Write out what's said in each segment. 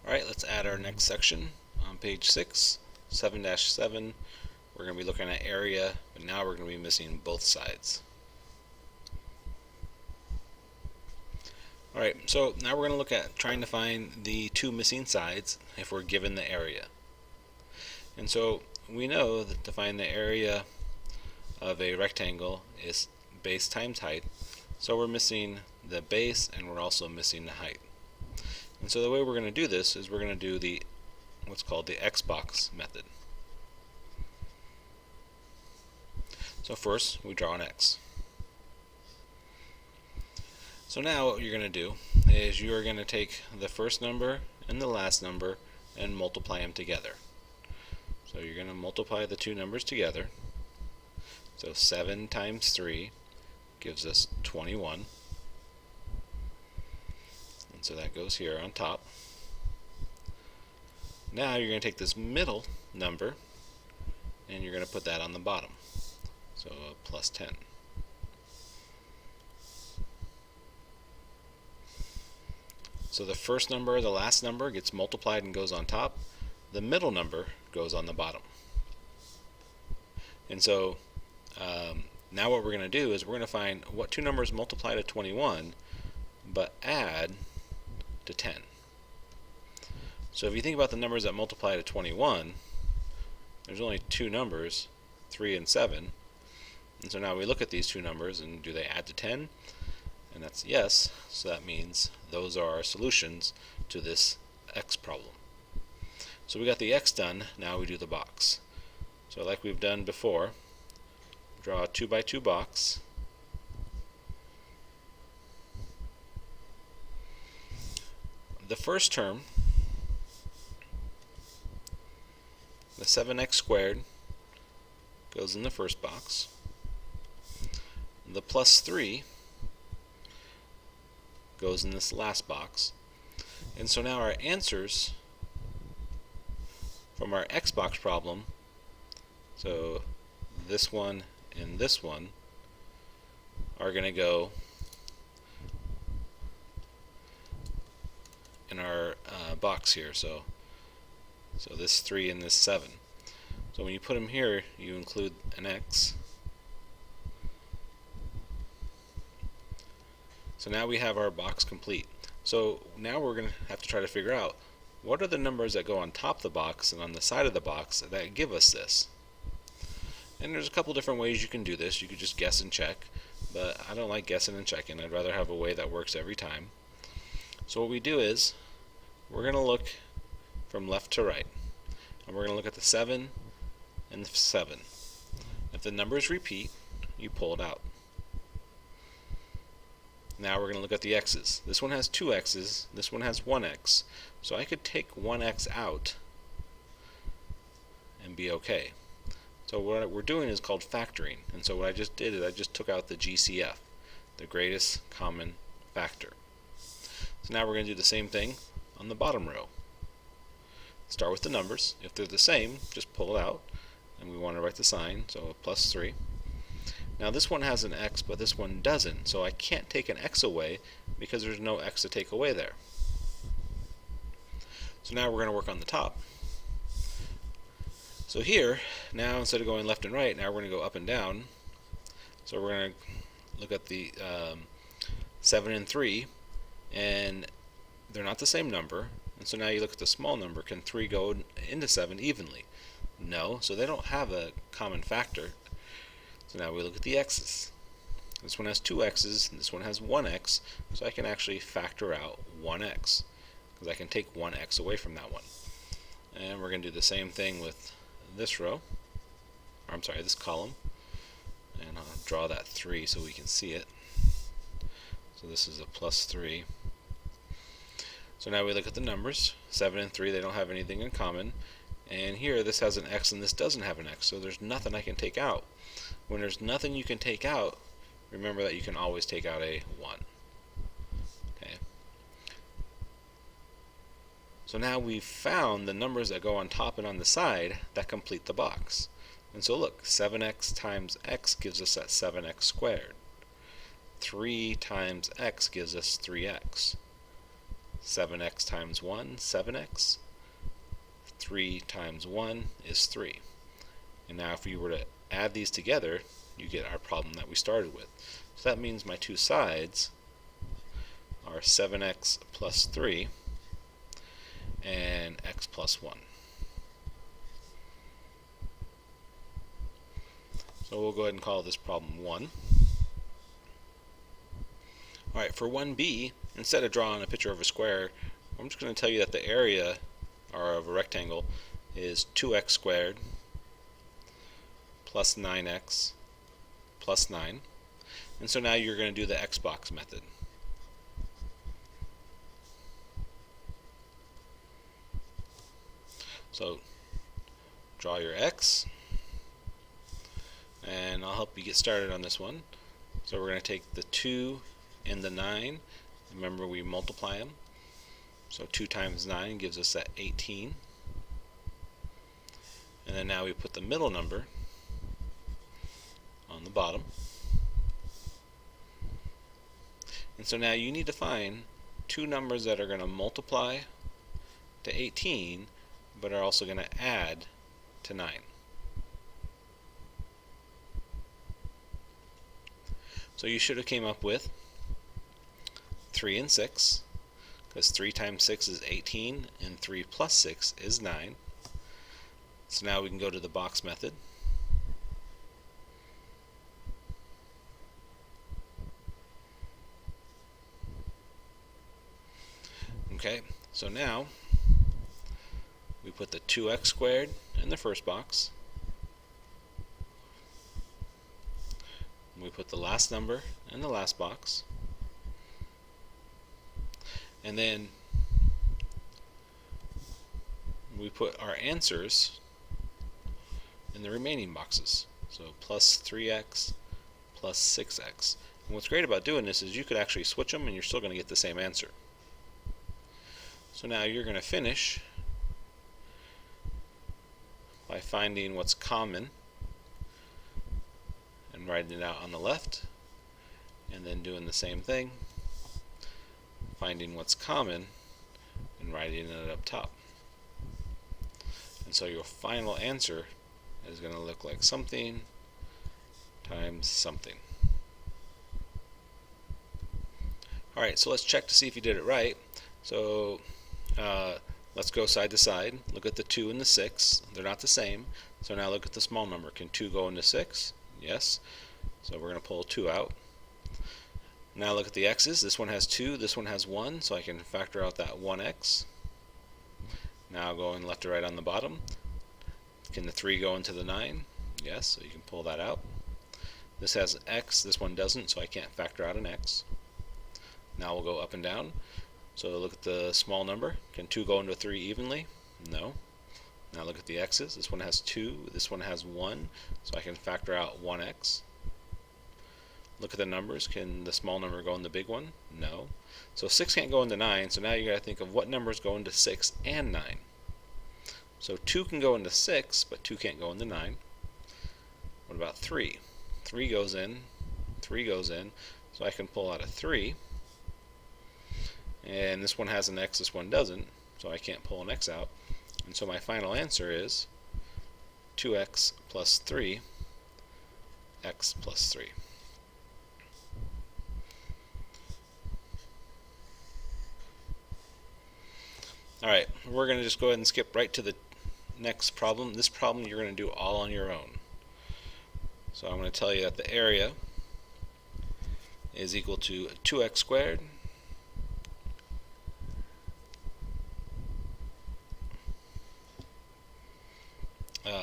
Alright, let's add our next section on page 6, 7-7. We're going to be looking at area, but now we're going to be missing both sides. Alright, so now we're going to look at trying to find the two missing sides if we're given the area. And so we know that to find the area of a rectangle is base times height, so we're missing the base and we're also missing the height. And so the way we're going to do this is we're going to do what's called the X-box method. So first we draw an X. So now what you're going to do is you're going to take the first number and the last number and multiply them together. So you're going to multiply the two numbers together. So 7 times 3 gives us 21. And so that goes here on top. Now you're going to take this middle number and you're going to put that on the bottom. So plus 10. So the first number, the last number gets multiplied and goes on top. The middle number goes on the bottom. And so now what we're going to do is we're going to find what two numbers multiply to 21 but add to 10. So if you think about the numbers that multiply to 21, there's only two numbers, 3 and 7. And so now we look at these two numbers and do they add to 10? And that's yes, so that means those are our solutions to this X problem. So we got the X done, now we do the box. So like we've done before, draw a 2x2 box. The first term, the 7x squared, goes in the first box. The plus 3 goes in this last box. And so now our answers from our X box problem, so this one and this one, are going to go in our box here. So this 3 and this 7. So when you put them here, you include an X. So now we have our box complete. So now we're going to have to try to figure out what are the numbers that go on top of the box and on the side of the box that give us this. And there's a couple different ways you can do this. You could just guess and check, but I don't like guessing and checking. I'd rather have a way that works every time. So what we do is we're going to look from left to right, and we're going to look at the 7 and the 7. If the numbers repeat, you pull it out. Now we're going to look at the x's. This one has two x's, this one has one x. So I could take one x out and be okay. So what we're doing is called factoring. And so what I just did is I just took out the GCF, the greatest common factor. So now we're going to do the same thing on the bottom row. Start with the numbers. If they're the same, just pull it out. And we want to write the sign, so plus 3. Now this one has an x, but this one doesn't, so I can't take an x away because there's no x to take away there. So now we're going to work on the top. So here, now instead of going left and right, now we're going to go up and down. So we're going to look at the 7 and 3, and they're not the same number. And so now you look at the small number. Can 3 go into 7 evenly? No, so they don't have a common factor. So now we look at the x's. This one has two x's, and this one has one x, so I can actually factor out one x, because I can take one x away from that one. And we're going to do the same thing with this row, or I'm sorry, this column. And I'll draw that 3 so we can see it. So this is a plus 3. So now we look at the numbers. 7 and 3, they don't have anything in common. And here, this has an x and this doesn't have an x, so there's nothing I can take out. When there's nothing you can take out, remember that you can always take out a 1. Okay. So now we've found the numbers that go on top and on the side that complete the box. And so look, 7x times x gives us that 7x squared. 3 times x gives us 3x. 7x times 1, 7x. 3 times 1 is 3. And now if we were to add these together, you get our problem that we started with. So that means my two sides are 7x plus 3 and x plus 1. So we'll go ahead and call this problem 1. Alright, for 1b, instead of drawing a picture of a square, I'm just going to tell you that the area of a rectangle is 2x squared plus 9x plus 9. And so now you're going to do the Xbox method. So draw your X, and I'll help you get started on this one. So we're going to take the 2 and the 9. Remember, we multiply them. So 2 times 9 gives us that 18. And then now we put the middle number on the bottom. And so now you need to find two numbers that are going to multiply to 18 but are also going to add to 9. So you should have came up with 3 and 6, because 3 times 6 is 18 and 3 plus 6 is 9. So now we can go to the box method. Okay, so now we put the 2x squared in the first box. We put the last number in the last box. And then we put our answers in the remaining boxes. So plus 3x plus 6x. And what's great about doing this is you could actually switch them and you're still going to get the same answer. So now you're going to finish by finding what's common and writing it out on the left, and then doing the same thing, finding what's common and writing it up top. And so your final answer is going to look like something times something. Alright, so let's check to see if you did it right. So let's go side to side. Look at the 2 and the 6. They're not the same. So now look at the small number. Can 2 go into 6? Yes. So we're going to pull 2 out. Now look at the x's. This one has 2, this one has 1, so I can factor out that 1x. Now going left to right on the bottom. Can the 3 go into the 9? Yes, so you can pull that out. This has x, this one doesn't, so I can't factor out an x. Now we'll go up and down. So look at the small number. Can 2 go into 3 evenly? No. Now look at the x's. This one has 2, this one has 1, so I can factor out 1x. Look at the numbers. Can the small number go in the big one? No. So 6 can't go into 9, so now you got to think of what numbers go into 6 and 9. So 2 can go into 6, but 2 can't go into 9. What about 3? 3 goes in, 3 goes in, so I can pull out a 3. And this one has an x, this one doesn't, so I can't pull an x out. And so my final answer is 2x plus 3, x plus 3. Alright, we're going to just go ahead and skip right to the next problem. This problem you're going to do all on your own. So I'm going to tell you that the area is equal to 2x squared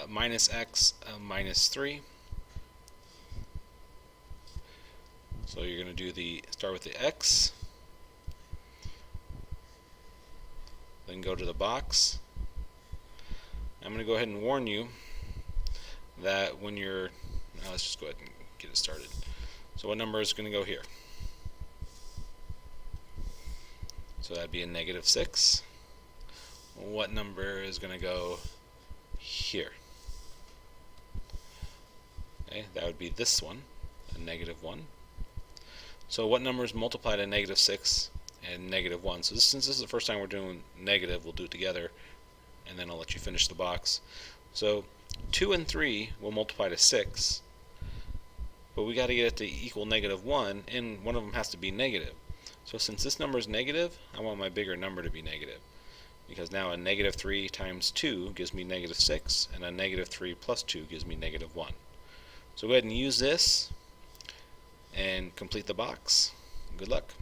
minus x minus 3. So you're going to do start with the x, then go to the box. I'm going to go ahead and warn you that when you're, let's just go ahead and get it started. So what number is going to go here? So that'd be a negative 6. What number is going to go here? Okay, that would be this one, a negative 1. So what numbers multiply to negative 6 and -1. So since this is the first time we're doing negative, we'll do it together, and then I'll let you finish the box. So 2 and 3 will multiply to 6, but we got to get it to equal -1, and one of them has to be negative. So since this number is negative, I want my bigger number to be negative, because now a -3 times 2 gives me -6, and a -3 plus 2 gives me -1. So go ahead and use this and complete the box. Good luck.